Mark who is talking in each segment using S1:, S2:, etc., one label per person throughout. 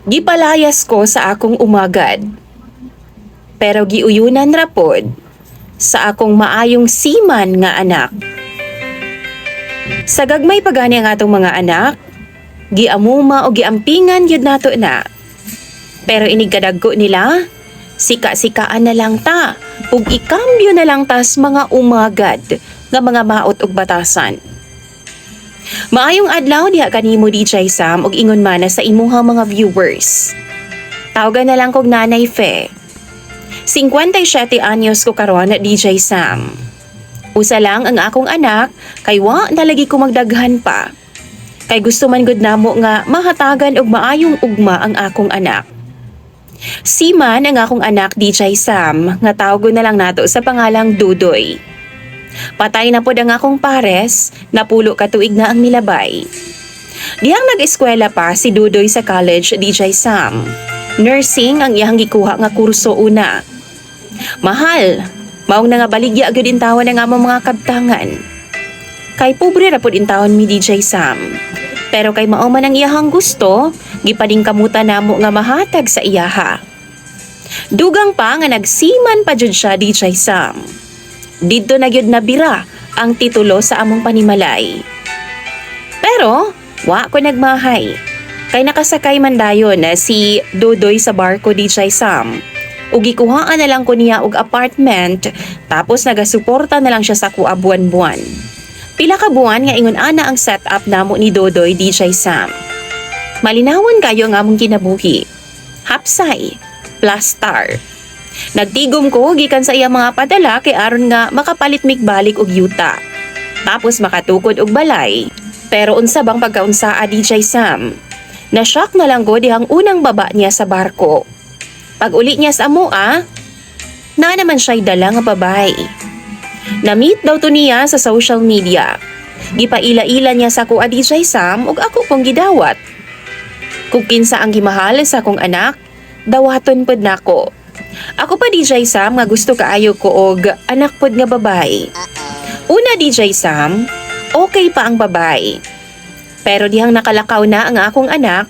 S1: Gipalayas ko sa akong umagad, pero giuyunan rapod sa akong maayong siman nga anak. Sa gagmay pagani ang atong mga anak, giamuma o giampingan yun nato na. Pero inigkadagko nila, sika-sikaan na lang ta, ug ikambyo na lang tas mga umagad nga mga maot ug batasan. Maayong adlaw diha kanimo DJ Sam ug ingon mana sa imuhang mga viewers. Tawagan na lang kog Nanay Fe. 57 anyos ko karon DJ Sam. Usa lang ang akong anak kay wa na lagi ko magdaghan pa. Kay gusto man gud namo nga mahatagan og maayong ugma ang akong anak. Si man ang akong anak DJ Sam nga tawgon na lang nato sa pangalang Dudoy. Patay na pod ang akong pares, napulo ka tuig na ang milabay. Dihang nag-eskwela pa si Dudoy sa college DJ Sam. Nursing ang iyang gikuha nga kurso una. Mahal, maong na nga baligya agad intawan ang among mga kabtangan. Kay pobre ra pod intawon mi DJ Sam. Pero kay mao man ang iyahang gusto, gipading kamuta namo nga mahatag sa iyaha. Dugang pa nga nagsiman pa jud siya DJ Sam. Didto na gyud nabira ang titulo sa among panimalay. Pero wa ko nagmahay. Kay nakasakay man dayon na si Dudoy sa barko DJ Sam. Ug gikuhaan na lang ko niya og apartment tapos nagasuporta na lang siya sa kuha buwan-buwan. Pila ka buwan nga ingon ana ang setup namo ni Dudoy DJ Sam. Malinawon kayo ang among kinabuhi. Hapsay, plastar. Nagtigom ko gikan sa iya mga padala kay aron nga makapalit migbalik og yuta. Tapos makatukod og balay. Pero unsa bang pagkaunsaa DJ Sam? Na-shock na lang ko dihang unang baba niya sa barko. Pag uli niya sa amoa, na naman siya'y dala nga babay. Na-meet daw to niya sa social media. Gipaila-ila niya sa kuha DJ Sam ug ako pong gidawat. Kung kinsa ang gimahal sa akong anak, dawaton pod nako. Ako pa DJ Sam nga gusto kaayo ko og anak pod nga babay. Una DJ Sam, okay pa ang babay. Pero dihang nakalakaw na ang akong anak,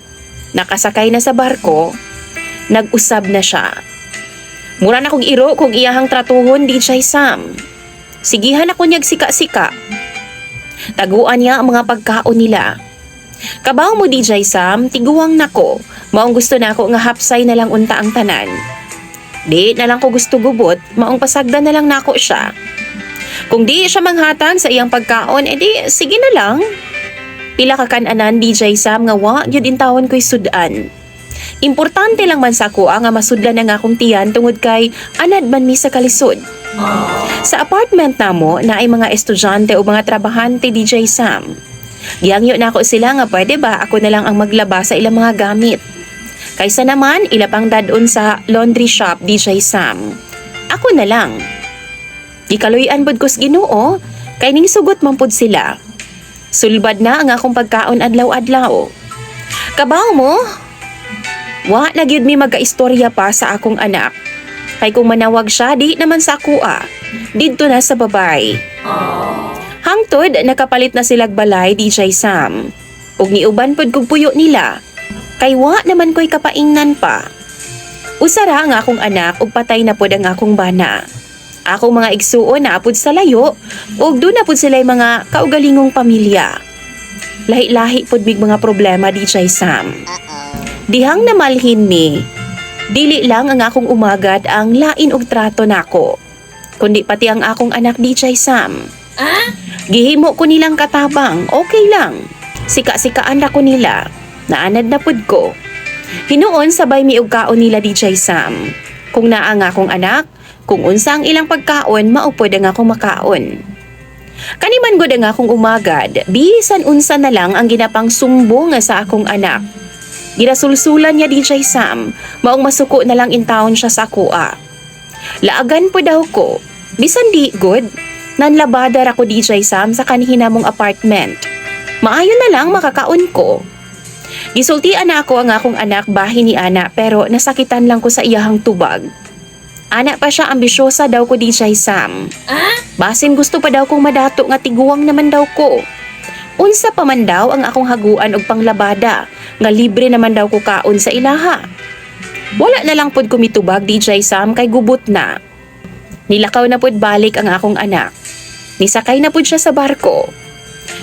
S1: nakasakay na sa barko, nag-usab na siya. Mura na kong iro kung iyahang tratuhon DJ Sam. Sigihan ako niyag sika-sika. Taguan niya ang mga pagkaon nila. Kabaw mo DJ Sam, tiguang nako. Maong gusto na ako nga hapsay na lang unta ang tanan. Di na lang ko gusto gubot, maong pasagdan na lang nako siya. Kung di siya manghatag sa iyang pagkaon, edi sige na lang. Pila ka kananan DJ Sam nga wa gyud intawon ko'y sudan. Importante lang man sa ako nga masudlan ang akong tiyan tungod kay anad man mi sa kalisod. Sa apartment namo na ay mga estudyante o mga trabahante DJ Sam. Giyangyo na ako sila nga pwede ba ako na lang ang maglaba sa ilang mga gamit. Kaysa naman ilapang dadon sa laundry shop DJ Sam. Ako na lang. Di kaluyan pod kos Ginoo kay ning sugot man pod sila. Sulbad na ang akong pagkaon adlaw-adlaw. Kabaw mo? Wa na gyud mi magkaistorya pa sa akong anak. Kay kung manawag siya di naman sa kuha. Didto na sa babay. Hangtod nakapalit na silag balay DJ Sam. Ug niuban pod kog puyo nila. Kay wa naman ko'y kapaingnan pa. Usara ang akong anak ug patay na pod ang akong bana. Akong mga igsuon na apod sa layo ug doon na pod sila'y mga kaugalingong pamilya. Lahi-lahi pod big mga problema DJ Sam. Dihang namalhin mi, dili lang ang akong umagad ang lain og trato nako, kundi pati ang akong anak DJ Sam. Gihimo ko nilang katabang, okay lang. Sika-sikaan ra ko nila. Naanad na pod ko. Hinuon sabay mi og kaon nila DJ Sam. Kung naa nga akong anak, kung unsa ang ilang pagkaon, maupod ang akong makaon. Kaniman gud ang akong umagad, bisan unsa na lang ang ginapang sumbong sa akong anak. Girasulsulan niya DJ Sam, maong masuko na lang intawon siya sa kuha. Laagan po daw ko, bisan di good, nanlabadar ako DJ Sam sa kanihinamong apartment. Maayo na lang makakaon ko. Gisultian na ako ang akong anak bahin ni ana pero nasakitan lang ko sa iyahang tubag. Ana pa siya ambisyosa daw ko DJ Sam. Basin gusto pa daw kong madato nga tiguang naman daw ko. Unsa pa man daw ang akong haguan og panglabada, nga libre naman daw ko kaon sa ilaha. Wala na lang pod kumitubag DJ Sam kay gubot na. Nilakaw na pod balik ang akong anak. Nisakay na pod siya sa barko.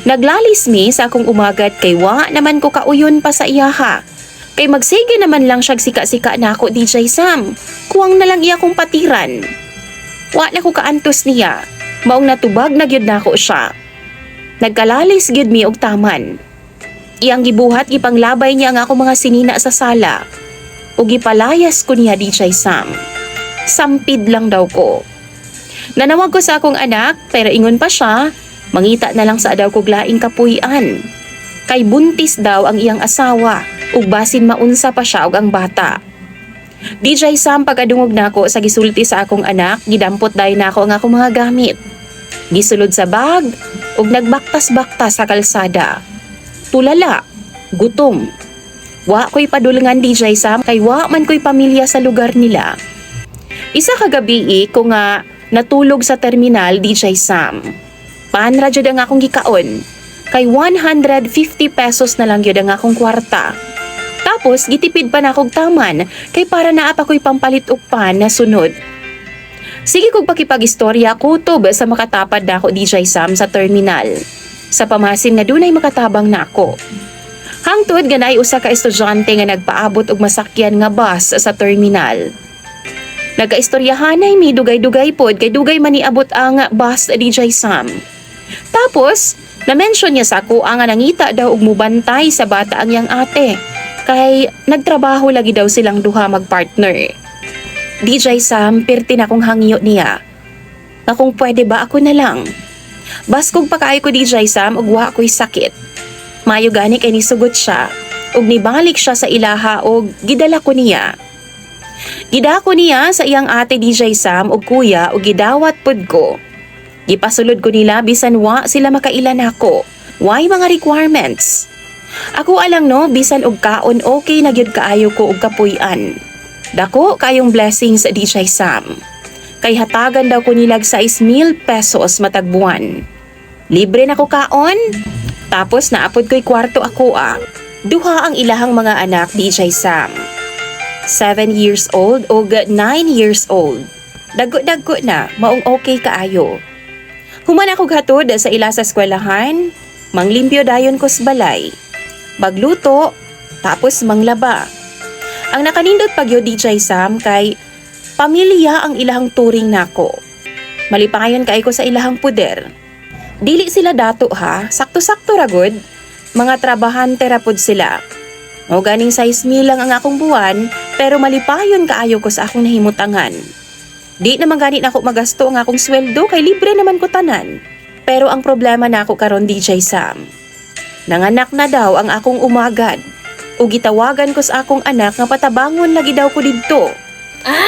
S1: Naglalis mi sa akong umagat kay wa naman ko kauyon pa sa iyaha. Kay magsige naman lang siyag sika-sika na ako DJ Sam. Kuwang na lang iya kong patiran. Wa na ko kaantos niya. Maong natubag na gyud nako siya. Nagkalalis gyud mi og taman. Iyang gibuhat gipanglabay niya ang ako mga sinina sa sala. Ug gipalayas ko niya DJ Sam. Sampid lang daw ko. Nanawag ko sa akong anak pero ingon pa siya, mangita na lang sa daw kog laing kapuy-an. Kay buntis daw ang iyang asawa ug basin maunsa pa siya og ang bata. DJ Sam pag-adungog nako sa gisulti sa akong anak, gidampot dayon nako ang akong mga gamit. Gisulod sa bag ug nagbaktas-baktas sa kalsada. Tulala, gutom. Wa ko'y padulngan DJ Sam kay wa man ko'y pamilya sa lugar nila. Isa ka gabi ko nga natulog sa terminal DJ Sam. Panra jud ang akong gikaon. Kay 150 pesos na lang yun ang akong kwarta. Tapos gitipid pa na akong taman kay para naa pa ko'y pampalit og pan na sunod. Sige kog pakipag-istorya kutob sa makatapad na ako DJ Sam sa terminal. Sa pamasin nga dunay makatabang na ako. Hangtod ganay usa ka estudyante nga nagpaabot og masakyan nga bus sa terminal. Nagaistoryahanay mi dugay-dugay pod kay dugay man niabot ang bus DJ Sam. Tapos, na-mention niya sa ako ang nangita daw og mubantay sa bata ang yang ate. Kay nagtrabaho lagi daw silang duha magpartner. DJ Sam, perti na kong hangyo niya. Na kung pwede ba ako na lang. Baskog pa kaay ko DJ Sam ug wa ko'y sakit. Mayo gani kay nisugot siya. Ug nibalik siya sa ilaha ug gidala ko niya. Gidako niya sa iyang ate DJ Sam ug kuya ug gidawat pod ko. Gipasulod ko nila bisan wa sila makailan ako. Why mga requirements? Ako alang no, bisan og kaon okay na gyud kaayo ko og kapuy-an. Dako kayong blessings DJ Sam. Kay hatagan daw ko nilag 6,000 pesos matag buwan. Libre na ko kaon? Tapos naapod ko'y kwarto ako Duha ang ilahang mga anak DJ Sam. 7 years old o 9 years old. Dagko-dagko na, maong okay kaayo. Human ako hatod sa ila sa eskwelahan, manglimpyo dayon ko sa balay. Magluto, tapos manglaba. Ang nakanindot pagyo DJ Sam kay pamilya ang ilahang turing nako. Malipayon kay ko sa ilahang puder. Dili sila dato ha, sakto-sakto ragod. Mga trabahante rapod sila. O ganing 6,000 lang ang akong buwan, pero malipayon kaayo ko sa akong nahimutangan. Di naman ganit na ako magasto ang akong sweldo kay libre naman ko tanan. Pero ang problema na ako karon DJ Sam. Nanganak na daw ang akong umagad. O gitawagan ko sa akong anak nga patabangon lagi daw ko didto.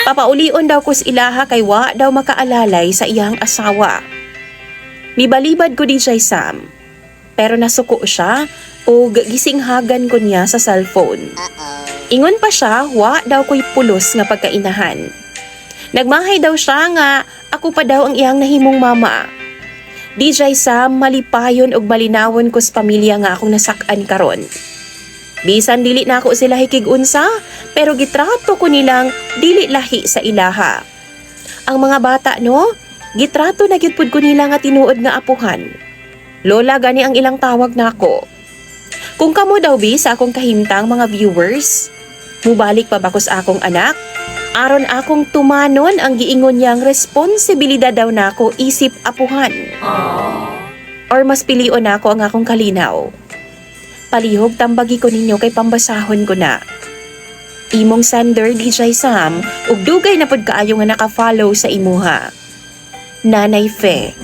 S1: Papaulion daw ko sa ilaha kay wa daw makaalalay sa iyang asawa. Mibalibad ko DJ Sam. Pero nasuko siya o gisinghagan ko niya sa cellphone. Ingon pa siya, wa daw ko'y pulos nga pagkainahan. Nagmahay daw siya nga ako pa daw ang iyang nahimong mama. DJ Sam, malipayon og malinawon ko sa pamilya nga akong nasak-an karon. Bisan dili na ako sila hikig-unsa, pero gitrato ko nilang dili lahi sa ilaha. Ang mga bata no, gitrato na gyud pud ko nila nga tinuod nga apuhan. Lola gani ang ilang tawag nako. Kung kamo daw bi sa akong kahimtang mga viewers, mubalik pa ba ko sa akong anak? Aron akong tumanon ang giingon niyang responsibilidad daw nako isip apuhan. Or mas pilion nako ang akong kalinaw. Palihog tambagi ko ninyo kay pambasahon ko na. Imong sender DJ Sam ug dugay na pud kaayo nga naka-follow sa imuha. Nanay Fe.